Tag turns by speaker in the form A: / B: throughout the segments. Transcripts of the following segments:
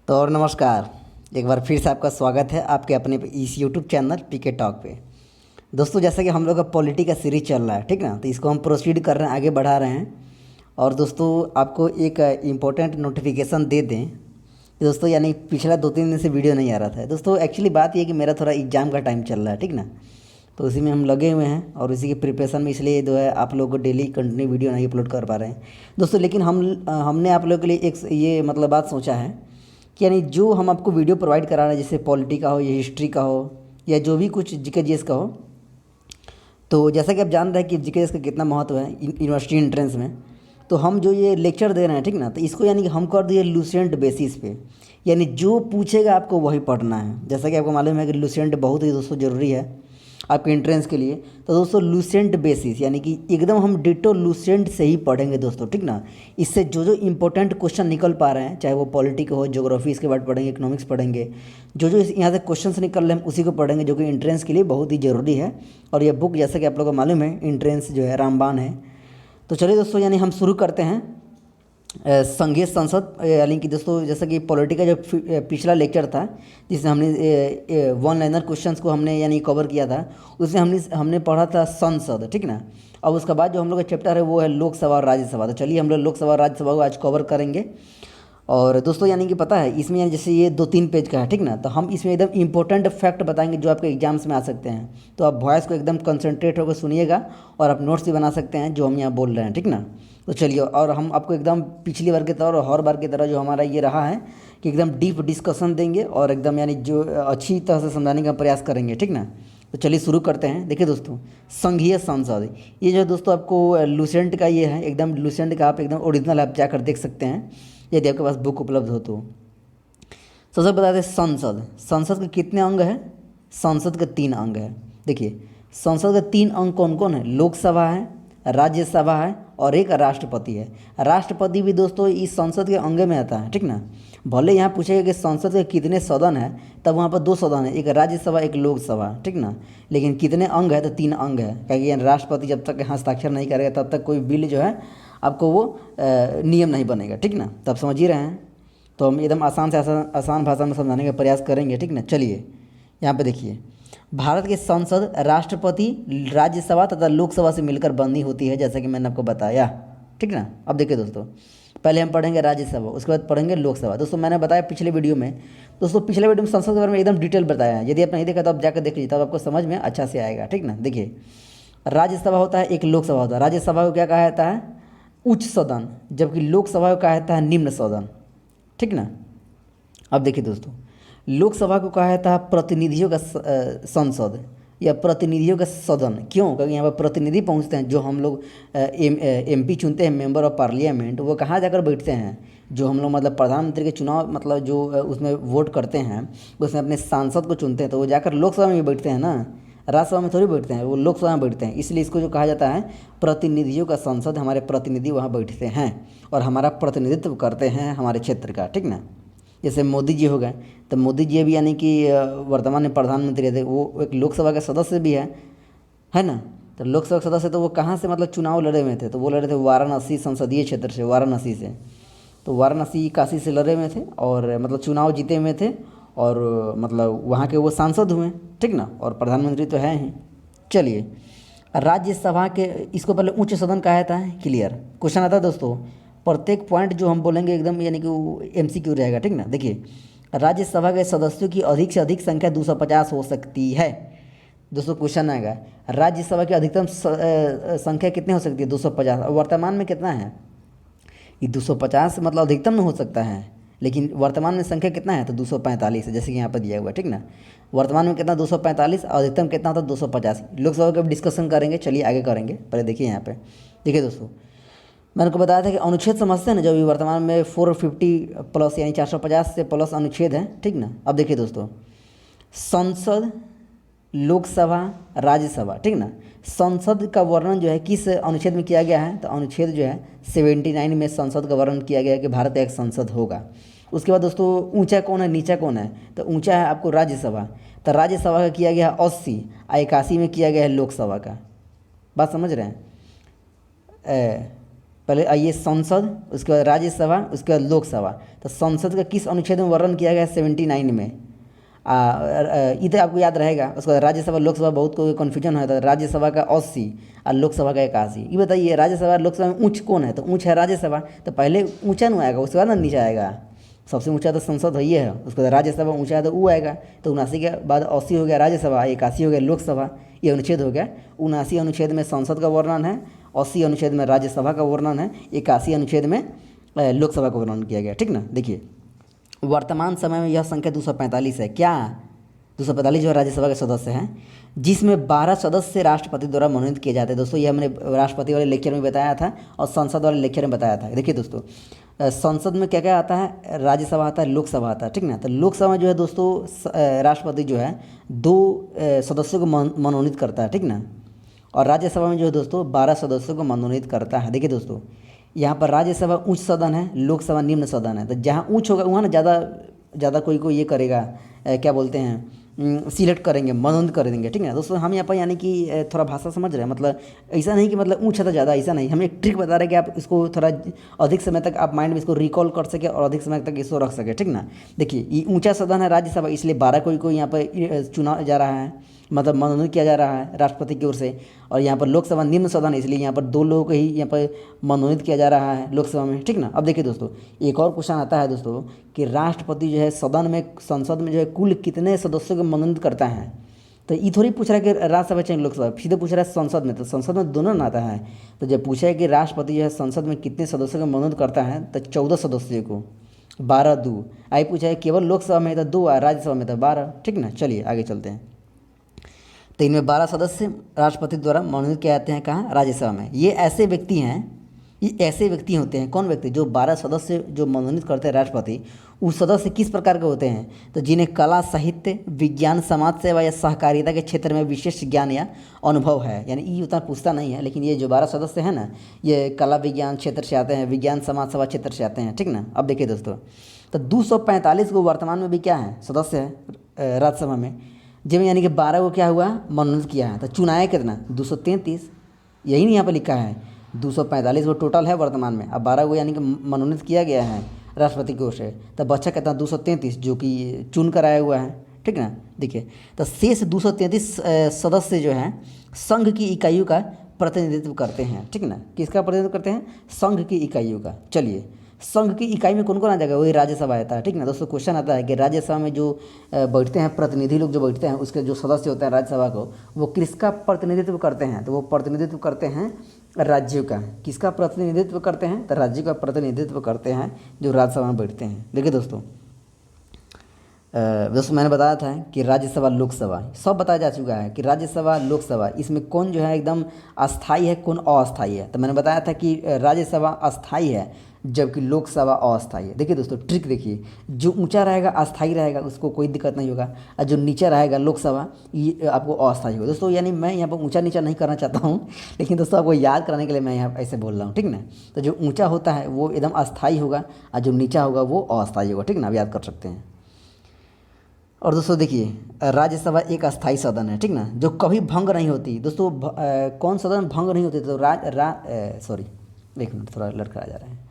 A: तो और नमस्कार। एक बार फिर से आपका स्वागत है आपके अपने इस यूट्यूब चैनल पीके टॉक पे। दोस्तों, जैसा कि हम लोग का पॉलिटी का सीरीज चल रहा है, ठीक ना, तो इसको हम प्रोसीड कर रहे हैं, आगे बढ़ा रहे हैं। और दोस्तों, आपको एक इम्पोर्टेंट नोटिफिकेशन दे दें कि दोस्तों, यानी पिछला 2-3 दिन से वीडियो नहीं आ रहा था। दोस्तों एक्चुअली बात ये है कि मेरा थोड़ा एग्ज़ाम का टाइम चल रहा है, ठीक ना, तो उसी में हम लगे हुए हैं और उसी की प्रिपरेशन में, इसलिए जो है आप लोगों को डेली कंटिन्यू वीडियो नहीं अपलोड कर पा रहे हैं दोस्तों। लेकिन हमने आप लोगों के लिए एक ये मतलब बात सोचा है कि यानी जो हम आपको वीडियो प्रोवाइड करा रहे हैं, जैसे पॉलिटी का हो या हिस्ट्री का हो या जो भी कुछ जीके जीएस का हो, तो जैसा कि आप जान रहे हैं कि जीके जीएस का कितना महत्व है यूनिवर्सिटी एंट्रेंस में। तो हम जो ये लेक्चर दे रहे हैं, ठीक ना, तो इसको यानी कि हम कर दिए लूसेंट बेसिस पे, यानी जो पूछेगा आपको वही पढ़ना है। जैसा कि आपको मालूम है कि लूसेंट बहुत ही दोस्तों ज़रूरी है आपके एंट्रेंस के लिए। तो दोस्तों लूसेंट बेसिस यानी कि एकदम हम डिटो लूसेंट से ही पढ़ेंगे दोस्तों, ठीक ना। इससे जो जो इंपॉर्टेंट क्वेश्चन निकल पा रहे हैं, चाहे वो पॉलिटी हो, ज्योग्राफी, इसके बाद पढ़ेंगे इकोनॉमिक्स पढ़ेंगे, जो जो यहाँ से क्वेश्चन निकल रहे हैं उसी को पढ़ेंगे, जो कि एंट्रेंस के लिए बहुत ही ज़रूरी है। और यह बुक जैसा कि आप लोगों को मालूम है एंट्रेंस जो है रामबाण है। तो चलिए दोस्तों, यानी हम शुरू करते हैं संघीय संसद, यानी कि दोस्तों जैसा कि पॉलिटी का जो पिछला लेक्चर था, जिसमें हमने वन लाइनर क्वेश्चंस को हमने यानी कवर किया था, उसमें हमने पढ़ा था संसद, ठीक ना। अब उसके बाद जो हम लोग का चैप्टर है वो है लोकसभा और राज्यसभा। तो चलिए हम लोग लोकसभा और राज्यसभा को आज कवर करेंगे। और दोस्तों यानी कि पता है इसमें, यानी जैसे ये 2-3 पेज का है, ठीक ना, तो हम इसमें एकदम इंपॉर्टेंट फैक्ट बताएंगे जो आपके एग्जाम्स में आ सकते हैं। तो आप वॉइस को एकदम कंसंट्रेट होकर सुनिएगा और आप नोट्स भी बना सकते हैं जो हम यहाँ बोल रहे हैं, ठीक ना। तो चलिए, और हम आपको एकदम पिछली बार की तरह और हर बार की तरह जो हमारा ये रहा है कि एकदम डीप डिस्कशन देंगे और एकदम यानी जो अच्छी तरह से समझाने का प्रयास करेंगे, ठीक ना। तो चलिए शुरू करते हैं। देखिए दोस्तों, संघीय संसद, ये जो दोस्तों आपको लूसेंट का ये है, एकदम लूसेंट का आप एकदम ओरिजिनल आप जाकर देख सकते हैं यदि आपके पास बुक उपलब्ध हो तो। सबसे बता दें, संसद, संसद के कितने अंग हैं? संसद के 3 अंग हैं। देखिए, संसद के 3 अंग कौन कौन है? लोकसभा है, राज्यसभा है और एक राष्ट्रपति है। राष्ट्रपति भी दोस्तों इस संसद के अंग में आता है, ठीक ना। भले यहाँ पूछेगा कि संसद के कितने सदन है, तब वहाँ पर 2 सदन है, एक राज्यसभा एक लोकसभा, ठीक ना। लेकिन कितने अंग है? तो 3 अंग है, क्योंकि राष्ट्रपति जब तक हस्ताक्षर नहीं करेगा तब तक कोई बिल जो है आपको वो नियम नहीं बनेगा, ठीक ना। तब समझ ही रहे हैं। तो हम एकदम आसान से आसान भाषा में समझाने का प्रयास करेंगे, ठीक ना। चलिए यहाँ पे देखिए, भारत की संसद राष्ट्रपति, राज्यसभा तथा लोकसभा से मिलकर बनी होती है, जैसा कि मैंने आपको बताया, ठीक ना। अब देखिए दोस्तों, पहले हम पढ़ेंगे राज्यसभा, उसके बाद पढ़ेंगे लोकसभा। दोस्तों मैंने बताया पिछले वीडियो में, दोस्तों पिछले वीडियो में संसद के बारे में एकदम डिटेल बताया है। यदि आप नहीं देखा तो आप जाकर देख लीजिए, तब आपको समझ में अच्छा से आएगा, ठीक ना। देखिए, राज्यसभा होता है, एक लोकसभा होता है। राज्यसभा को क्या कहा जाता है? उच्च सदन, जबकि लोकसभा को कहा जाता है निम्न सदन, ठीक ना। अब देखिए दोस्तों, लोकसभा को कहा जाता है प्रतिनिधियों का संसद या प्रतिनिधियों का सदन। क्यों? क्योंकि यहाँ पर प्रतिनिधि पहुँचते हैं, जो हम लोग एमपी चुनते हैं, मेंबर ऑफ पार्लियामेंट, वो कहाँ जाकर बैठते हैं? जो हम लोग मतलब प्रधानमंत्री के चुनाव मतलब जो उसमें वोट करते हैं, उसमें अपने सांसद को चुनते हैं, तो वो जाकर लोकसभा में भी बैठते हैं ना, राज्यसभा में थोड़ी बैठते हैं, वो लोकसभा में बैठते हैं। इसलिए इसको जो कहा जाता है प्रतिनिधियों का संसद, हमारे प्रतिनिधि वहाँ बैठते हैं और हमारा प्रतिनिधित्व करते हैं हमारे क्षेत्र का, ठीक ना। जैसे मोदी जी हो गए, तो मोदी जी भी यानी कि वर्तमान में प्रधानमंत्री थे, वो एक लोकसभा के सदस्य भी है ना। तो लोकसभा के सदस्य, तो वो कहाँ से मतलब चुनाव लड़े हुए थे? तो वो लड़े थे वाराणसी संसदीय क्षेत्र से, वाराणसी से। तो वाराणसी काशी से लड़े हुए थे और मतलब चुनाव जीते हुए थे और मतलब वहाँ के वो सांसद हुए, ठीक ना, और प्रधानमंत्री तो है ही। चलिए, राज्यसभा के, इसको पहले उच्च सदन कहा जाता है। क्लियर क्वेश्चन आता है दोस्तों, प्रत्येक पॉइंट जो हम बोलेंगे एकदम यानी कि वो एमसीक्यू रहेगा, ठीक ना। देखिए, राज्यसभा के सदस्यों की अधिक से अधिक संख्या 250 हो सकती है। दोस्तों क्वेश्चन आएगा, राज्यसभा की अधिकतम संख्या कितनी हो सकती है? 250। वर्तमान में कितना है? ये 250 मतलब अधिकतम में हो सकता है, लेकिन वर्तमान में संख्या कितना है? तो 245 है, जैसे कि यहाँ पर दिया हुआ है, ठीक ना। वर्तमान में कितना? 245, अधिकतम कितना होता है? 250। लोकसभा का डिस्कशन करेंगे, चलिए आगे करेंगे। पहले देखिए यहाँ पे, देखिए दोस्तों, मैंने को बताया था कि अनुच्छेद समझते हैं ना, जो वर्तमान में 450 प्लस यानी 450 से प्लस अनुच्छेद है, ठीक ना। अब देखिए दोस्तों, संसद, लोकसभा, राज्यसभा, ठीक ना। संसद का वर्णन जो है किस अनुच्छेद में किया गया है? तो अनुच्छेद जो है 79 में संसद का वर्णन किया गया है कि भारत एक संसद होगा। उसके बाद दोस्तों, ऊंचा कौन है नीचा कौन है? तो ऊंचा है आपको राज्यसभा, तो राज्यसभा का किया गया है 80, 81 में किया गया है लोकसभा का। बात समझ रहे हैं? पहले आइए संसद, उसके बाद राज्यसभा, उसके बाद लोकसभा। तो संसद का किस अनुच्छेद में वर्णन किया गया है? 79 में। इधर आपको याद रहेगा। उसके बाद राज्यसभा लोकसभा बहुत को कन्फ्यूजन होता है। राज्यसभा का 80 और लोकसभा का 81। ये बताइए राज्यसभा लोकसभा में ऊँच कौन है? तो ऊँच है राज्यसभा। तो पहले ऊँचा नहीं आएगा, उसके बाद ना नीचे आएगा। सबसे ऊंचा तो संसद है, ये है। उसके बाद राज्यसभा ऊंचा है तो वो आएगा। तो 79 के बाद 80 हो गया राज्यसभा, 81 हो गया लोकसभा। ये अनुच्छेद हो गया। 79 अनुच्छेद में संसद का वर्णन है, 80 अनुच्छेद में राज्यसभा का वर्णन है, 81 अनुच्छेद में लोकसभा का वर्णन किया गया। ठीक ना। देखिए वर्तमान समय में यह संख्या 245 है। क्या 245 जो राज्यसभा के सदस्य हैं, जिसमें 12 सदस्य राष्ट्रपति द्वारा मनोनीत किए जाते हैं। दोस्तों ये हमने राष्ट्रपति वाले लेक्चर में बताया था और संसद वाले लेक्चर में बताया था। देखिए दोस्तों संसद में क्या क्या आता है? राज्यसभा आता है, लोकसभा आता है। ठीक ना। तो लोकसभा में जो है दोस्तों राष्ट्रपति जो है 2 सदस्यों को मनोनीत करता है। ठीक ना। और राज्यसभा में जो है दोस्तों 12 सदस्यों को मनोनीत करता है। देखिए दोस्तों यहाँ पर राज्यसभा उच्च सदन है, लोकसभा निम्न सदन है। तो जहाँ उच्च होगा वहाँ ना ज़्यादा कोई ये करेगा, क्या बोलते हैं, सिलेक्ट करेंगे, मनोनीत कर देंगे। ठीक है दोस्तों। हम यहाँ पर यानी कि थोड़ा भाषा समझ रहे हैं, मतलब ऐसा नहीं कि मतलब ऊँचा था ज़्यादा, ऐसा नहीं। हम एक ट्रिक बता रहे हैं कि आप इसको थोड़ा अधिक समय तक आप माइंड में इसको रिकॉल कर सके और अधिक समय तक इसको रख सके। ठीक ना। देखिए ये ऊँचा सदन है राज्यसभा, इसलिए 12 कोई यहाँ पर चुना जा रहा है, मतलब मनोनीत किया जा रहा है राष्ट्रपति की ओर से। और यहाँ पर लोकसभा निम्न सदन है, इसलिए यहाँ पर 2 लोगों को ही यहाँ पर मनोनीत किया जा रहा है लोकसभा में। ठीक ना। अब देखिए दोस्तों एक और क्वेश्चन आता है दोस्तों कि राष्ट्रपति जो है सदन में, संसद में जो है कुल कितने सदस्यों को मनोनीत करता है? तो ये थोड़ी पूछ रहा है कि राज्यसभा चाहिए लोकसभा, सीधे पूछ रहा है संसद में। तो संसद में दोनों ना आता है। तो जब पूछा है कि राष्ट्रपति जो है संसद में कितने सदस्यों को मनोनीत करता है, तो 14 सदस्यों को, 12 2। आई पूछा है केवल लोकसभा में तो 2 और राज्यसभा में तो 12। ठीक ना। चलिए आगे चलते हैं। तो इनमें 12 सदस्य राष्ट्रपति द्वारा मनोनीत किए जाते हैं। कहाँ? राज्यसभा में। ये ऐसे व्यक्ति होते हैं। कौन व्यक्ति? जो 12 सदस्य जो मनोनीत करते हैं राष्ट्रपति, उस सदस्य किस प्रकार के होते हैं? तो जिन्हें कला, साहित्य, विज्ञान, समाज सेवा या सहकारिता के क्षेत्र में विशेष ज्ञान या अनुभव है। यानी ये उतना पूछता नहीं है, लेकिन ये जो 12 सदस्य हैं ना, ये कला विज्ञान क्षेत्र से आते हैं, विज्ञान समाज सेवा क्षेत्र से आते हैं। ठीक ना। अब देखिए दोस्तों तो 245 को वर्तमान में भी क्या है? सदस्य है राज्यसभा में, जिनमें यानी कि 12 को क्या हुआ? मनोनीत किया है। तो चुनाया कितना? 233। यही नहीं यहाँ पर लिखा है। 245 वो टोटल है वर्तमान में, अब 12 को यानी कि मनोनीत किया गया है राष्ट्रपति की ओर से। तब बच्चा कितना? 233 जो कि चुन कर आया हुआ है। ठीक ना। देखिए तो शेष 233 सदस्य जो हैं संघ की इकाइयों का प्रतिनिधित्व करते हैं। ठीक ना। किसका प्रतिनिधित्व करते हैं? संघ की इकाइयों का। चलिए संघ की इकाई में कौन कौन आ जाएगा? वही राज्यसभा आता है। ठीक ना। दोस्तों क्वेश्चन आता है कि राज्यसभा में जो बैठते हैं प्रतिनिधि लोग जो बैठते हैं, उसके जो सदस्य होते हैं राज्यसभा को, वो किसका प्रतिनिधित्व करते हैं? तो वो प्रतिनिधित्व करते हैं राज्यों का। किसका प्रतिनिधित्व करते हैं? तो राज्य का प्रतिनिधित्व करते हैं जो राज्यसभा में बैठते हैं। देखिए दोस्तों मैंने बताया था कि राज्यसभा लोकसभा सब बताया जा चुका है कि राज्यसभा लोकसभा इसमें कौन जो है एकदम अस्थाई है, कौन अस्थाई है। तो मैंने बताया था कि राज्यसभा अस्थाई है जबकि लोकसभा अस्थाई है। देखिए दोस्तों ट्रिक देखिए, जो ऊंचा रहेगा अस्थाई रहेगा, उसको कोई दिक्कत नहीं होगा, और जो नीचा रहेगा लोकसभा ये आपको अस्थाई होगा। दोस्तों यानी मैं यहाँ पर ऊंचा नीचा नहीं करना चाहता हूँ, लेकिन दोस्तों आपको याद कराने के लिए मैं यहाँ ऐसे बोल रहा हूँ। ठीक ना। तो जो ऊँचा होता है वो एकदम अस्थाई होगा और जो नीचा होगा वो अस्थाई होगा। ठीक ना। आप याद कर सकते हैं। और दोस्तों देखिए राज्यसभा एक अस्थाई सदन है। ठीक ना। जो कभी भंग नहीं होती। दोस्तों कौन सदन भंग नहीं होती? तो सॉरी एक मिनट, थोड़ा लड़खड़ा जा रहा है।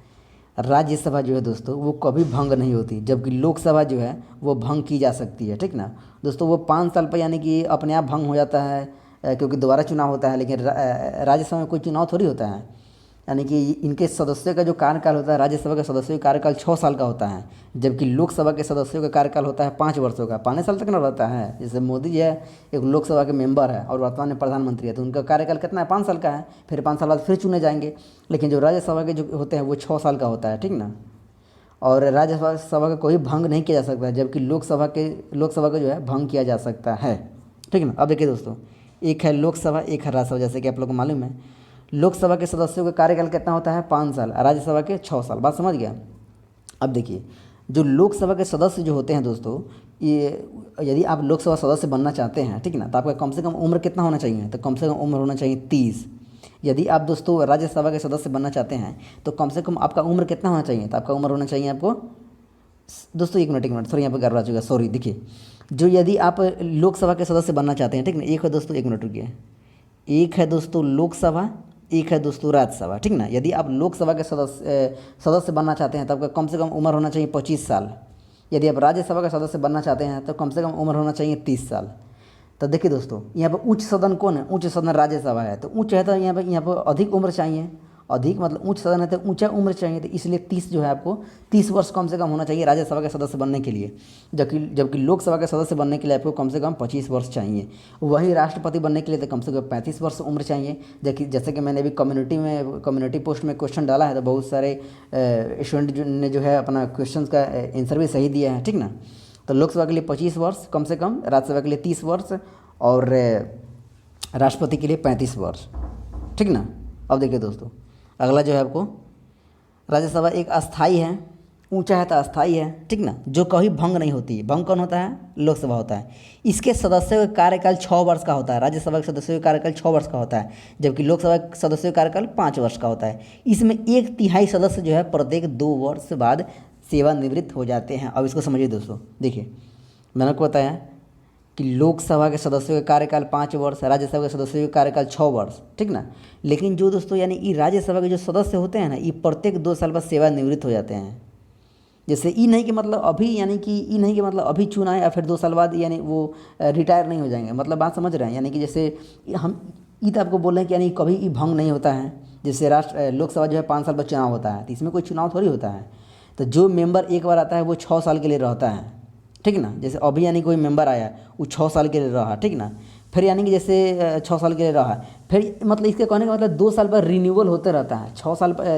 A: राज्यसभा जो है दोस्तों वो कभी भंग नहीं होती, जबकि लोकसभा जो है वो भंग की जा सकती है। ठीक ना। दोस्तों वो 5 साल पर यानी कि अपने आप भंग हो जाता है, क्योंकि दोबारा चुनाव होता है। लेकिन राज्यसभा में कोई चुनाव थोड़ी होता है, यानी कि इनके सदस्यों का जो कार्यकाल होता है, राज्यसभा के सदस्यों का कार्यकाल 6 साल का होता है, जबकि लोकसभा के सदस्यों का कार्यकाल होता है 5 वर्षों का। 5 साल तक ना रहता है। जैसे मोदी जी है एक लोकसभा के मेंबर है और वर्तमान में प्रधानमंत्री है, तो उनका कार्यकाल कितना है? 5 साल का है। फिर 5 साल बाद फिर चुने जाएंगे। लेकिन जो राज्यसभा के जो होते हैं वो 6 साल का होता है। ठीक ना। और राज्यसभा का कोई भंग नहीं किया जा सकता, जबकि लोकसभा का जो है भंग किया जा सकता है। ठीक ना। अब देखिए दोस्तों एक है लोकसभा, एक है राज्यसभा। जैसे कि आप लोग को मालूम है लोकसभा के सदस्यों का कार्यकाल कितना होता है? 5 साल, राज्यसभा के 6 साल। बात समझ गया। अब देखिए जो लोकसभा के सदस्य जो होते हैं दोस्तों, ये यदि आप लोकसभा सदस्य बनना चाहते हैं, ठीक ना, तो आपका कम से कम उम्र कितना होना चाहिए? तो कम से कम उम्र होना चाहिए 30। यदि आप दोस्तों राज्यसभा के सदस्य बनना चाहते हैं तो कम से कम आपका उम्र कितना होना चाहिए? तो आपका उम्र होना चाहिए आपको दोस्तों एक मिनट सॉरी यहाँ पर गड़बड़ा चुका, सॉरी। देखिए जो यदि आप लोकसभा के सदस्य बनना चाहते हैं, ठीक ना, एक है दोस्तों, एक मिनट रुकिए, एक है दोस्तों लोकसभा एक है दोस्तों राज्यसभा, ठीक ना। यदि आप लोकसभा के सदस्य बनना चाहते हैं तो आपका कम से कम उम्र होना चाहिए 25 साल। यदि आप राज्यसभा का सदस्य बनना चाहते हैं तो कम से कम उम्र होना चाहिए 30 साल। तो देखिए दोस्तों, यहाँ पर उच्च सदन कौन है? उच्च सदन राज्यसभा है। तो उच्च है तो यहाँ पर अधिक उम्र चाहिए, अधिक मतलब उच्च सदन है तो ऊंचा उम्र चाहिए। तो इसलिए 30 जो है आपको 30 वर्ष कम से कम होना चाहिए राज्यसभा के सदस्य बनने के लिए, जबकि लोकसभा के सदस्य बनने के लिए आपको कम से कम 25 वर्ष चाहिए। वहीं राष्ट्रपति बनने के लिए तो कम से कम 35 वर्ष उम्र चाहिए। जैसे कि मैंने अभी कम्युनिटी पोस्ट में क्वेश्चन डाला है, तो बहुत सारे स्टूडेंट ने जो है अपना क्वेश्चन का आंसर भी सही दिया है, ठीक ना। तो लोकसभा के लिए 25 वर्ष कम से कम, राज्यसभा के लिए 30 वर्ष और राष्ट्रपति के लिए 35 वर्ष, ठीक ना। अब देखिए दोस्तों, अगला जो है आपको राज्यसभा एक अस्थाई है, ऊंचा है तो अस्थाई है, ठीक ना, जो कभी भंग नहीं होती। भंग कौन होता है? लोकसभा होता है। इसके सदस्यों का कार्यकाल 6 वर्ष का होता है। राज्यसभा के सदस्यों का कार्यकाल 6 वर्ष का होता है, जबकि लोकसभा के सदस्यों का कार्यकाल 5 वर्ष का होता है। इसमें 1/3 सदस्य जो है प्रत्येक 2 वर्ष बाद सेवानिवृत्त हो जाते हैं। अब इसको समझिए दोस्तों, देखिए मैंने आपको बताया कि लोकसभा के सदस्यों का कार्यकाल 5 वर्ष, राज्यसभा के सदस्यों का कार्यकाल 6 वर्ष, ठीक ना। लेकिन जो दोस्तों यानी ये राज्यसभा के जो सदस्य होते हैं ना, ये प्रत्येक 2 साल बाद सेवानिवृत्त हो जाते हैं। जैसे ई नहीं कि मतलब अभी, यानी कि ई नहीं कि मतलब अभी चुना है या फिर 2 साल बाद यानी वो रिटायर नहीं हो जाएंगे। मतलब बात समझ रहे हैं? यानी कि जैसे हम ई तो आपको बोल रहे हैं कि यानी कभी ई भंग नहीं होता है। जैसे लोकसभा जो है 5 साल बाद चुनाव होता है, तो इसमें कोई चुनाव थोड़ी होता है। तो जो मेंबर एक बार आता है वो 6 साल के लिए रहता है, ठीक ना। जैसे अभी यानी कोई मेंबर आया वो 6 साल के लिए रहा, ठीक ना। फिर यानी कि जैसे 6 साल के लिए रहा, फिर मतलब इसके कहने का मतलब 2 साल पर रिन्यूअल होते रहता है।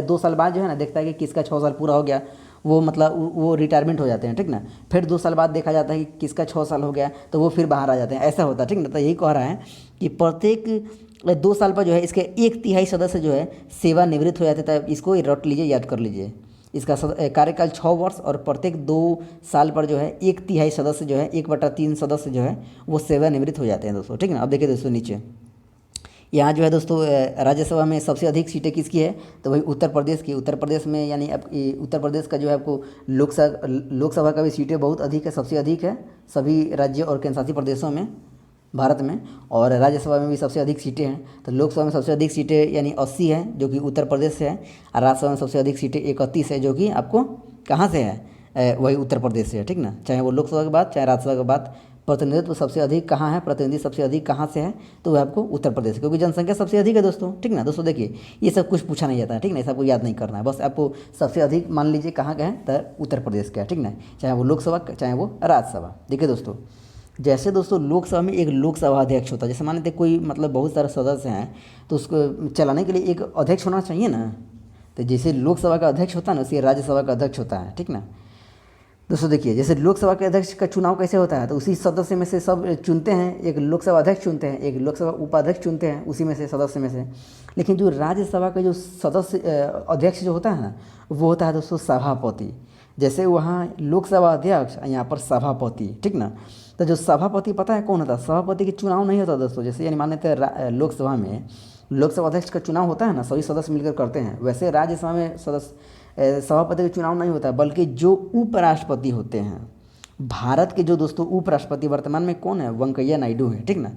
A: 2 साल बाद जो है ना देखता है कि किसका 6 साल पूरा हो गया, वो मतलब वो रिटायरमेंट हो जाते हैं, ठीक ना। फिर 2 साल बाद देखा जाता है कि किसका 6 साल हो गया तो वो फिर बाहर आ जाते हैं, ऐसा होता है, ठीक ना। तो यही कह रहा है कि प्रत्येक 2 साल पर जो है इसके 1/3 सदस्य जो है सेवानिवृत्त हो जाते हैं। इसको रट लीजिए, याद कर लीजिए। इसका कार्यकाल 6 वर्ष और प्रत्येक 2 साल पर जो है 1/3 सदस्य जो है 1/3 सदस्य जो है वो सेवानिवृत्त हो जाते हैं दोस्तों, ठीक ना। अब देखिए दोस्तों नीचे यहाँ जो है दोस्तों राज्यसभा में सबसे अधिक सीटें किसकी है? तो वही उत्तर प्रदेश की। उत्तर प्रदेश में यानी अब उत्तर प्रदेश का जो है आपको लोकसभा का भी सीटें बहुत अधिक है, सबसे अधिक है सभी राज्य और केंद्रशासित प्रदेशों में भारत में। और राज्यसभा में भी सबसे अधिक सीटें हैं। तो लोकसभा में सबसे अधिक सीटें यानी 80 है, जो कि उत्तर प्रदेश से है। और राज्यसभा में सबसे अधिक सीटें 31 है, जो कि आपको कहाँ से है? वही उत्तर प्रदेश से है, ठीक ना। चाहे वो लोकसभा की बात चाहे राज्यसभा की बात, प्रतिनिधित्व सबसे अधिक कहाँ है, प्रतिनिधि सबसे अधिक कहाँ से है? तो वह आपको उत्तर प्रदेश, क्योंकि जनसंख्या सबसे अधिक है दोस्तों, ठीक ना। दोस्तों देखिए ये सब कुछ पूछा नहीं जाता है, ठीक ना। ये सबको याद नहीं करना है, बस आपको सबसे अधिक मान लीजिए कहाँ का है तो उत्तर प्रदेश का है, ठीक ना। चाहे वो लोकसभा चाहे वो राज्यसभा। देखिए दोस्तों, जैसे दोस्तों लोकसभा में एक लोकसभा अध्यक्ष होता है। जैसे मान लेते कोई मतलब बहुत सारे सदस्य हैं तो उसको चलाने के लिए एक अध्यक्ष होना चाहिए ना। तो जैसे लोकसभा का अध्यक्ष होता है ना, उसी राज्यसभा का अध्यक्ष होता है, ठीक ना। दोस्तों देखिए, जैसे लोकसभा के अध्यक्ष का चुनाव कैसे होता है, तो उसी सदस्य में से सब चुनते हैं। एक लोकसभा अध्यक्ष चुनते हैं, एक लोकसभा उपाध्यक्ष चुनते हैं, उसी में से सदस्य में से। लेकिन जो राज्यसभा का जो सदस्य अध्यक्ष जो होता है ना, वो होता है दोस्तों सभापति। जैसे वहाँ लोकसभा अध्यक्ष, यहाँ पर सभापति, ठीक ना। तो जो सभापति पता है कौन होता है? सभापति के चुनाव नहीं होता दोस्तों। जैसे यानी मान लेते हैं लोकसभा में लोकसभा अध्यक्ष का चुनाव होता है ना, सभी सदस्य मिलकर करते हैं। वैसे राज्यसभा में सभापति का चुनाव नहीं होता है, बल्कि जो उपराष्ट्रपति होते हैं, भारत के जो दोस्तों उपराष्ट्रपति वर्तमान में कौन है? वेंकैया नायडू है, ठीक ना।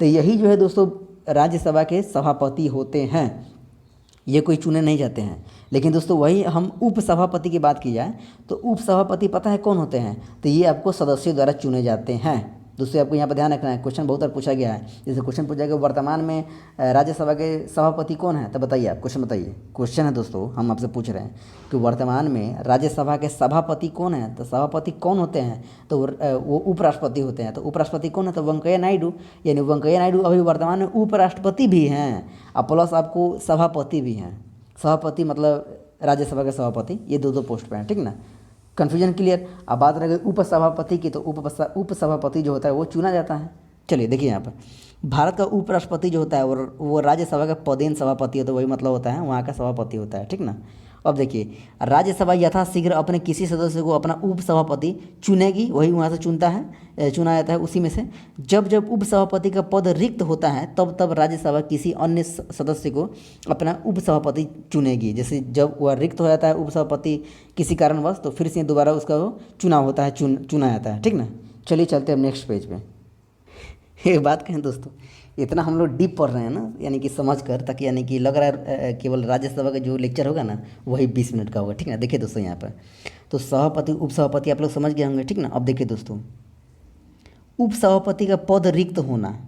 A: तो यही जो है दोस्तों राज्यसभा के सभापति होते हैं, ये कोई चुने नहीं जाते हैं। लेकिन दोस्तों वही हम उपसभापति की बात की जाए तो उपसभापति पता है कौन होते हैं? तो ये आपको सदस्यों द्वारा चुने जाते हैं। दोस्तों आपको यहाँ पर ध्यान रखना है, क्वेश्चन बहुत बार पूछा गया है। जैसे क्वेश्चन पूछा गया वर्तमान में राज्यसभा के सभापति कौन है, तो बताइए आप, क्वेश्चन बताइए। क्वेश्चन है दोस्तों, हम आपसे पूछ रहे हैं कि वर्तमान में राज्यसभा के सभापति कौन है। तो सभापति कौन होते हैं? तो वो उपराष्ट्रपति होते हैं। तो उपराष्ट्रपति कौन है? तो वेंकैया नायडू। यानी वेंकैया नायडू अभी वर्तमान में उपराष्ट्रपति भी हैं और प्लस आपको सभापति भी हैं। सभापति मतलब राज्यसभा के सभापति, ये दो पोस्ट पे हैं, ठीक ना। Confusion clear. अब बात रह गई उपसभापति की, तो उपसभापति जो होता है वो चुना जाता है। चलिए देखिए यहाँ पर भारत का उपराष्ट्रपति जो होता है वो राज्यसभा का पदेन सभापति होता है, वही मतलब होता है वहाँ का सभापति होता है, ठीक ना। अब देखिए राज्यसभा यथाशीघ्र अपने किसी सदस्य को अपना उपसभापति चुनेगी, वही वहाँ से चुना जाता है उसी में से। जब जब उपसभापति का पद रिक्त होता है तब तब राज्यसभा किसी अन्य सदस्य को अपना उपसभापति चुनेगी। जैसे जब वह रिक्त हो जाता है उपसभापति किसी कारणवश, तो फिर से दोबारा उसका वो चुनाव होता है, चुना जाता है, ठीक ना। चलिए चलते हैं नेक्स्ट पेज पे। एक बात कहें दोस्तों, इतना हम लोग डीप पढ़ रहे हैं ना, यानी कि समझ कर, ताकि यानी कि लग रहा है केवल राज्यसभा का जो लेक्चर होगा ना वही 20 मिनट का होगा, ठीक ना। देखिए दोस्तों यहाँ पर तो सभापति उपसभापति आप लोग समझ गए होंगे, ठीक ना। अब देखिए दोस्तों, उपसभापति का पद रिक्त होना,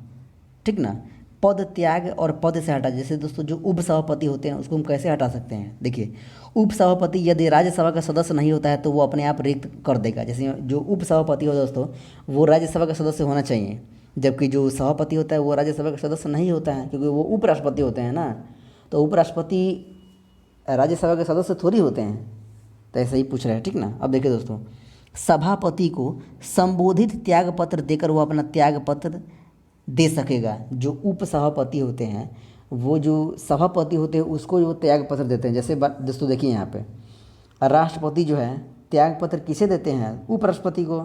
A: ठीक ना, पद त्याग और पद से हटा। जैसे दोस्तों जो उपसभापति होते हैं उसको हम कैसे हटा सकते हैं, देखिए उपसभापति यदि राज्यसभा का सदस्य नहीं होता है तो वो अपने आप रिक्त कर देगा। जैसे जो उपसभापति हो दोस्तों वो राज्यसभा का सदस्य होना चाहिए, जबकि जो सभापति होता है वो राज्यसभा का सदस्य नहीं होता है, क्योंकि वो उपराष्ट्रपति होते हैं ना। तो उपराष्ट्रपति राज्यसभा के सदस्य थोड़ी होते हैं, तो ऐसे ही पूछ रहे हैं, ठीक ना। अब देखिए दोस्तों, सभापति को संबोधित त्यागपत्र देकर वो अपना त्यागपत्र दे सकेगा। जो उप सभापति होते हैं वो जो सभापति होते हैं उसको जो त्यागपत्र देते हैं। जैसे दोस्तों देखिए यहाँ पे राष्ट्रपति जो है त्यागपत्र किसे देते हैं, उपराष्ट्रपति को,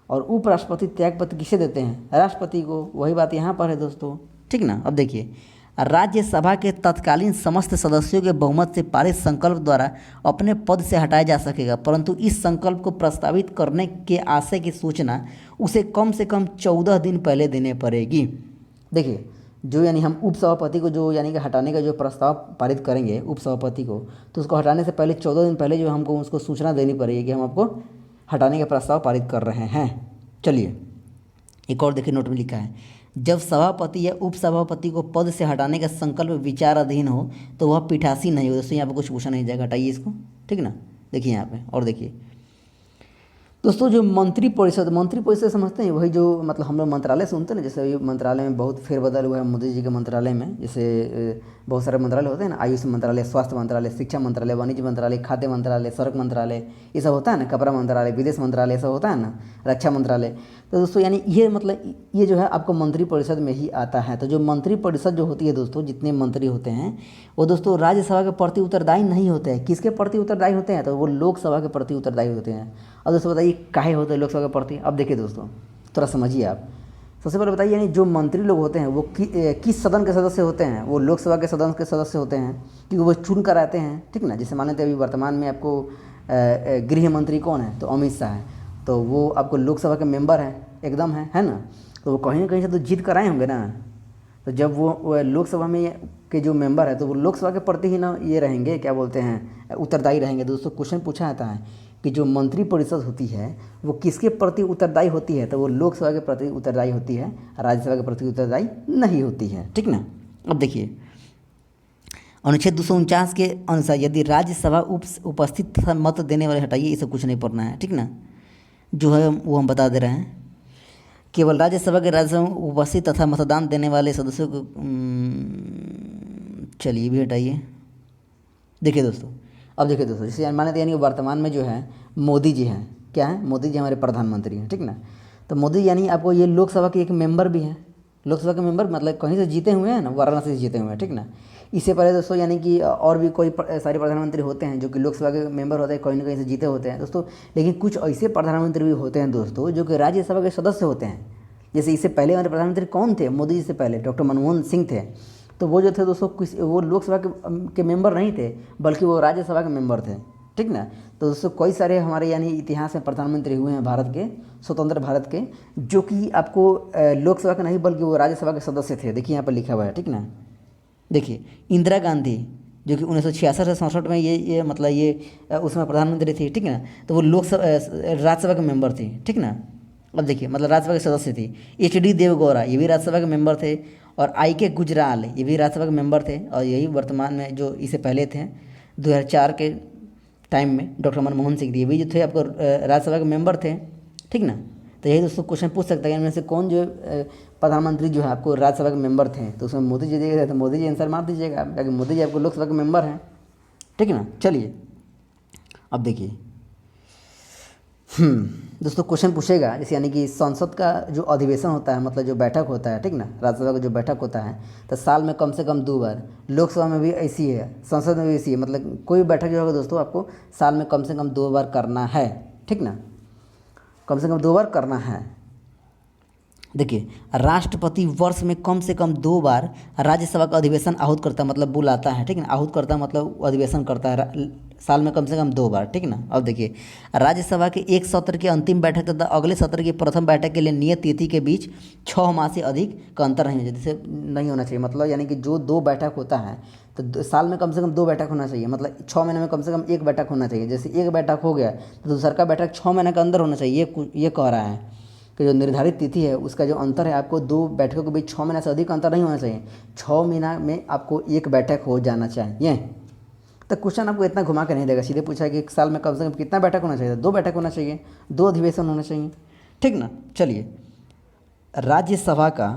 A: और उपराष्ट्रपति त्यागपत्र किसे देते हैं, राष्ट्रपति को। वही बात यहाँ पर है दोस्तों, ठीक ना। अब देखिए, राज्यसभा के तत्कालीन समस्त सदस्यों के बहुमत से पारित संकल्प द्वारा अपने पद से हटाया जा सकेगा, परंतु इस संकल्प को प्रस्तावित करने के आशय की सूचना उसे कम से कम 14 दिन पहले देने पड़ेगी। देखिए जो यानी हम उपसभापति को जो यानी कि हटाने का जो प्रस्ताव पारित करेंगे उपसभापति को, तो उसको हटाने से पहले 14 दिन पहले जो हमको उसको सूचना देनी पड़ेगी कि हम आपको हटाने का प्रस्ताव पारित कर रहे हैं। चलिए एक और देखिए, नोट में लिखा है, जब सभापति या उपसभापति को पद से हटाने का संकल्प विचाराधीन हो तो वह पीठासीन नहीं हो। दोस्तों यहाँ पर कुछ पूछा नहीं जाएगा, हटाइए इसको, ठीक ना। देखिए यहाँ पे और देखिए दोस्तों, जो मंत्रिपरिषद समझते हैं, वही जो मतलब हम लोग मंत्रालय सुनते हैं ना, जैसे अभी मंत्रालय में बहुत फेरबदल हुआ है मोदी जी के मंत्रालय में। जैसे बहुत सारे मंत्रालय होते हैं ना, आयुष मंत्रालय, स्वास्थ्य मंत्रालय, शिक्षा मंत्रालय, वाणिज्य मंत्रालय, खाद्य मंत्रालय, सड़क मंत्रालय, ये सब होता है ना, कपड़ा मंत्रालय, विदेश मंत्रालय, सब होता है ना, रक्षा मंत्रालय। तो दोस्तों यानी ये मतलब ये जो है आपको मंत्रिपरिषद में ही आता है। तो जो मंत्रिपरिषद जो होती है दोस्तों, जितने मंत्री होते हैं वो दोस्तों राज्यसभा के प्रति उत्तरदायी नहीं होते हैं। किसके प्रति उत्तरदायी होते हैं, तो वो लोकसभा के प्रति उत्तरदायी होते हैं। अब दोस्तों बताइए काहे होते हैं लोकसभा के प्रति। अब देखिए दोस्तों थोड़ा समझिए आप, सबसे पहले बताइए यानी जो मंत्री लोग होते हैं वो किस सदन के सदस्य होते हैं, वो लोकसभा के सदन के सदस्य होते हैं, क्योंकि वो चुन कर आते हैं, ठीक ना। जैसे मान लेते हैं अभी वर्तमान में आपको गृह मंत्री कौन है, तो अमित शाह है, तो वो आपको लोकसभा के मेंबर हैं, एकदम है ना। तो वो कहीं ना कहीं से तो जीत कर आए होंगे ना। तो जब वो लोकसभा में के जो मेंबर है तो वो लोकसभा के प्रति ही ना ये रहेंगे, क्या बोलते हैं, उत्तरदायी रहेंगे। दोस्तों क्वेश्चन पूछा जाता है कि जो मंत्रिपरिषद होती है वो किसके प्रति उत्तरदायी होती है, तो वो लोकसभा के प्रति उत्तरदायी होती है, राज्यसभा के प्रति उत्तरदायी नहीं होती है, ठीक ना। अब देखिए अनुच्छेद 249 के अनुसार यदि राज्यसभा उपस्थित तथा मत देने वाले, हटाइए ये सब कुछ नहीं पढ़ना है, ठीक ना, जो है वो हम बता दे रहे हैं। केवल राज्यसभा के राज्यसभा में उपस्थित तथा मतदान देने वाले सदस्यों को, चलिए भी हटाइए। देखिए दोस्तों, अब देखिए दोस्तों, जैसे मान लेते यानी वर्तमान में जो है मोदी जी हैं, क्या है, मोदी जी हमारे प्रधानमंत्री हैं, ठीक ना। तो मोदी यानी आपको ये लोकसभा के एक मेंबर भी हैं, लोकसभा के मेंबर मतलब कहीं से जीते हुए हैं ना, वाराणसी से जीते हुए हैं, ठीक ना। इससे पहले दोस्तों यानी कि और भी कोई सारे प्रधानमंत्री होते हैं जो कि लोकसभा के मेंबर होते हैं, कहीं ना कहीं से जीते होते हैं दोस्तों। लेकिन कुछ ऐसे प्रधानमंत्री भी होते हैं दोस्तों जो कि राज्यसभा के सदस्य होते हैं। जैसे इससे पहले हमारे प्रधानमंत्री कौन थे, मोदी जी से पहले डॉक्टर मनमोहन सिंह थे। तो वो जो थे दोस्तों वो लोकसभा के मेंबर नहीं थे, बल्कि वो राज्यसभा के मेंबर थे, ठीक ना। तो दोस्तों कई सारे हमारे यानी इतिहास में प्रधानमंत्री हुए हैं भारत के, स्वतंत्र भारत के, जो कि आपको लोकसभा के नहीं बल्कि वो राज्यसभा के सदस्य थे। देखिए यहाँ पर लिखा हुआ है, ठीक ना। देखिए इंदिरा गांधी जो कि 1966 से 67 में ये मतलब ये उसमें प्रधानमंत्री थी, ठीक ना। तो वो लोकसभा राज्यसभा के मेंबर थी, ठीक ना। अब देखिए मतलब राज्यसभा के सदस्य थी। HD देवगौड़ा ये भी राज्यसभा के मेंबर थे, और IK गुजराल ये भी राज्यसभा के मेंबर थे, और यही वर्तमान में जो इससे पहले थे 2004 के टाइम में डॉक्टर मनमोहन सिंह ये भी जो थे आपको राज्यसभा के मेंबर थे, ठीक ना। तो यही दोस्तों क्वेश्चन पूछ सकता है इनमें से कौन जो प्रधानमंत्री जो है आपको राज्यसभा के मेंबर थे। तो उसमें मोदी जी दिए थे, तो मोदी जी आंसर मार दीजिएगा, क्योंकि मोदी जी आपको लोकसभा के मेंबर हैं, ठीक है ना। चलिए अब देखिए दोस्तों क्वेश्चन पूछेगा, जैसे यानी कि संसद का जो अधिवेशन होता है, मतलब जो बैठक होता है, ठीक ना, राज्यसभा का जो बैठक होता है, तो साल में कम से कम 2 बार, लोकसभा में भी ऐसी है, संसद में भी ऐसी है, मतलब कोई बैठक जो होगा दोस्तों आपको साल में कम से कम 2 बार करना है, ठीक ना, कम से कम 2 बार करना है। देखिए, राष्ट्रपति वर्ष में कम से कम 2 बार राज्यसभा का अधिवेशन आहूत करता है, मतलब बुलाता है, ठीक है ना। आहूत करता है मतलब अधिवेशन करता है साल में कम से कम 2 बार, ठीक है ना। अब देखिए, राज्यसभा के एक सत्र की अंतिम बैठक तथा अगले सत्र की प्रथम बैठक के लिए नियत तिथि के बीच 6 माह से अधिक का अंतर नहीं होना चाहिए, जैसे नहीं होना चाहिए, मतलब यानी कि जो 2 बैठक होता है तो साल में कम से कम 2 बैठक होना चाहिए, मतलब 6 महीने में कम से कम 1 बैठक होना चाहिए। जैसे 1 बैठक हो गया तो दूसरा का बैठक 6 महीने के अंदर होना चाहिए, ये कह रहा है कि जो निर्धारित तिथि है उसका जो अंतर है, आपको 2 बैठकों के बीच 6 महीने से अधिक अंतर नहीं होना चाहिए। 6 महीना में आपको 1 बैठक हो जाना चाहिए। तो क्वेश्चन आपको इतना घुमा के नहीं देगा, सीधे पूछा कि एक साल में कम से कम कितना बैठक होना चाहिए, 2 बैठक होना चाहिए, 2 अधिवेशन होना चाहिए, ठीक ना। चलिए, राज्यसभा का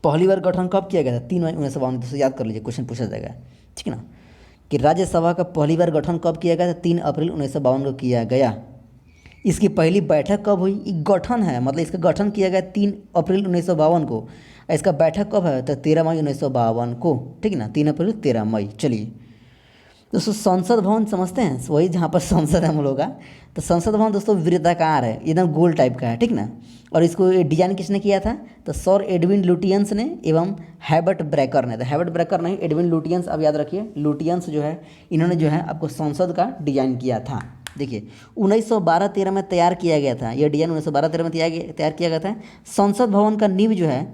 A: पहली बार गठन कब किया गया था? 3 मई 1952। दोस्तों याद कर लीजिए, क्वेश्चन पूछा जाएगा, ठीक ना, कि राज्यसभा का पहली बार गठन कब किया गया था? 3 अप्रैल 1952 को किया गया। इसकी पहली बैठक कब हुई? ये गठन है, मतलब इसका गठन किया गया 3 अप्रैल 1952 को। इसका बैठक कब है? तो 13 मई 1952 को, ठीक है ना, 3 अप्रैल 13 मई। चलिए दोस्तों, संसद भवन समझते हैं, वही जहाँ पर संसद है हम लोग का। तो संसद भवन दोस्तों वृत्ताकार है, एकदम गोल टाइप का है, ठीक ना। और इसको डिजाइन किसने किया था? तो सर एडविन लुटियंस ने एवं हैबर्ट ब्रेकर ने। तो हैबर्ट ब्रेकर नहीं, एडविन लुटियंस, अब याद रखिए, लुटियंस जो है इन्होंने जो है आपको संसद का डिजाइन किया था। देखिए, 1912-13 में तैयार किया गया था, यह डिजाइन 1912-13 में तैयार किया गया था। संसद भवन का नींव जो है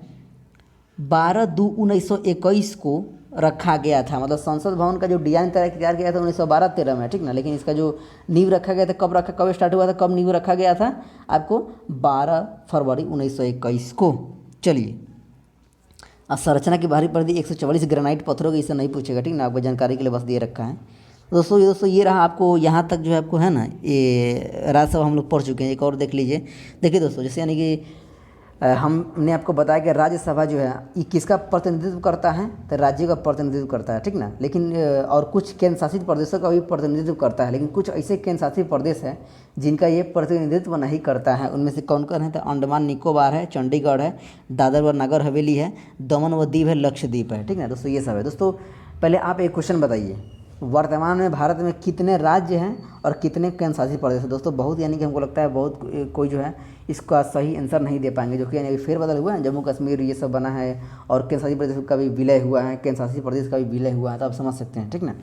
A: 12/2/1921 को रखा गया था, मतलब संसद भवन का जो डिजाइन तैयार किया था 1912-13 में, ठीक ना। लेकिन इसका जो नींव रखा गया था, कब स्टार्ट हुआ था, कब नींव रखा गया था? आपको 12 फरवरी 1921 को। चलिए, अब संरचना की बाहरी परिधि 144 ग्रेनाइट पत्थरों की, इसे नहीं पूछेगा, ठीक ना, आपको जानकारी के लिए बस दे रखा है। दोस्तों ये रहा, आपको यहाँ तक जो है आपको है ना, ये राज्यसभा हम लोग पढ़ चुके हैं। एक और देख लीजिए। देखिए दोस्तों, जैसे यानी कि हमने आपको बताया कि राज्यसभा जो है ये किसका प्रतिनिधित्व करता है? तो राज्य का प्रतिनिधित्व करता है, ठीक ना। लेकिन और कुछ केंद्र शासित प्रदेशों का भी प्रतिनिधित्व करता है, लेकिन कुछ ऐसे केंद्र शासित प्रदेश हैं जिनका ये प्रतिनिधित्व नहीं करता है। उनमें से कौन कौन है? तो अंडमान निकोबार है, चंडीगढ़ है, दादर व नगर हवेली है, दमन व दीव है, लक्षद्वीप है, ठीक है दोस्तों, ये सब है। दोस्तों पहले आप एक क्वेश्चन बताइए, वर्तमान में भारत में कितने राज्य हैं और कितने केंद्र शासित प्रदेश हैं? दोस्तों बहुत, यानी कि हमको लगता है बहुत कोई जो है इसका सही आंसर नहीं दे पाएंगे, जो कि यानी फेरबदल हुआ है, जम्मू कश्मीर ये सब बना है, और केंद्र शासित प्रदेश का भी विलय हुआ है, केंद्र शासित प्रदेश का भी विलय हुआ है, तो आप समझ सकते हैं, ठीक ना।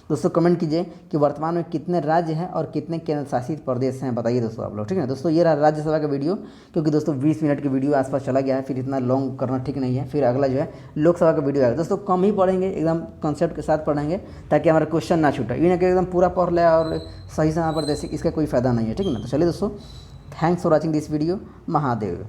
A: दोस्तों कमेंट कीजिए कि वर्तमान में कितने राज्य हैं और कितने केंद्र शासित प्रदेश हैं, बताइए दोस्तों आप लोग, ठीक है दोस्तों। ये रहा राज्यसभा का वीडियो, क्योंकि दोस्तों 20 मिनट की वीडियो आसपास चला गया है, फिर इतना लॉन्ग करना ठीक नहीं है। फिर अगला जो है लोकसभा का वीडियो आएगा। दोस्तों कम ही पढ़ेंगे, एकदम कंसेप्ट के साथ पढ़ेंगे, ताकि हमारा क्वेश्चन ना छूटे। ये ना कि एकदम पूरा पढ़ ले और सही समय पर जैसे, इसका कोई फ़ायदा नहीं है, ठीक है ना। तो चलिए दोस्तों, thanks for watching this video. Mahadev.